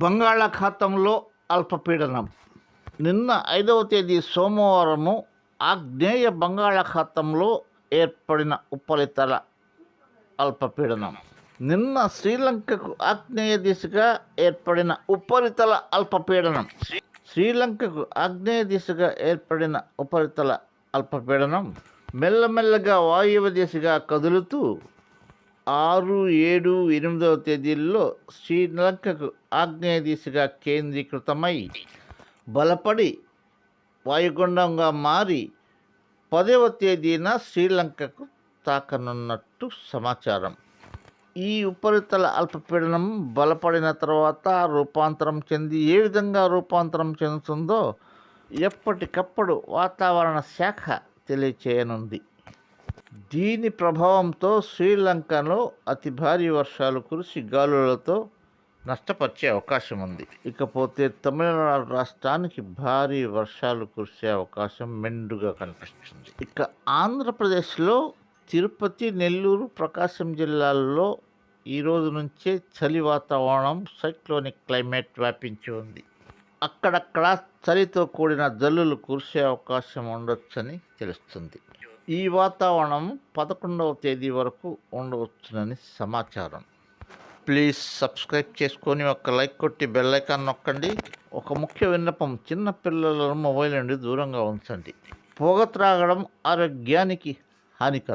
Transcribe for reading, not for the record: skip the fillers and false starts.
బంగాళాఖాతంలో అల్పపీడనం. నిన్న 5వ తేదీ సోమవారము ఆగ్నేయ బంగాళాఖాతంలో ఏర్పడిన ఉపరితల అల్పపీడనం. నిన్న శ్రీలంకకు ఆగ్నేయ దిశగా ఏర్పడిన ఉపరితల అల్పపీడనం. శ్రీలంకకు ఆగ్నేయ దిశగా ఏర్పడిన ఉపరితల అల్పపీడనం మెల్లమెల్లగా వాయువ్య దిశగా కదులుతూ 6, 7, 8వ తేదీల్లో శ్రీలంకకు ఆగ్నేయ దిశగా కేంద్రీకృతమై బలపడి వాయుగుండంగా మారి 10వ తేదీన శ్రీలంకకు తాకనున్నట్టు సమాచారం. ఈ ఉపరితల అల్పపీడనం బలపడిన తర్వాత రూపాంతరం చెంది ఏ విధంగా రూపాంతరం చెందుతుందో ఎప్పటికప్పుడు వాతావరణ శాఖ తెలియచేయనుంది. దీని ప్రభావంతో శ్రీలంకలో అతి భారీ వర్షాలు కురిసి గాలులతో నష్టపరిచే అవకాశం ఉంది. ఇకపోతే తమిళనాడు రాష్ట్రానికి భారీ వర్షాలు కురిసే అవకాశం మెండుగా కనిపిస్తుంది. ఇక ఆంధ్రప్రదేశ్లో తిరుపతి, నెల్లూరు, ప్రకాశం జిల్లాల్లో ఈరోజు నుంచే చలి వాతావరణం, సైక్లోనిక్ క్లైమేట్ వ్యాపించి ఉంది. అక్కడక్కడ చలితో కూడిన జల్లులు కురిసే అవకాశం ఉండొచ్చని తెలుస్తుంది. ఈ వాతావరణం 11వ తేదీ వరకు ఉండవచ్చునని సమాచారం. ప్లీజ్ సబ్స్క్రైబ్ చేసుకొని ఒక లైక్ కొట్టి బెల్ ఐకాన్ నొక్కండి. ఒక ముఖ్య విన్నపం, చిన్న పిల్లలను మొబైల్ నుండి దూరంగా ఉంచండి. పొగ త్రాగడం ఆరోగ్యానికి హానికరం.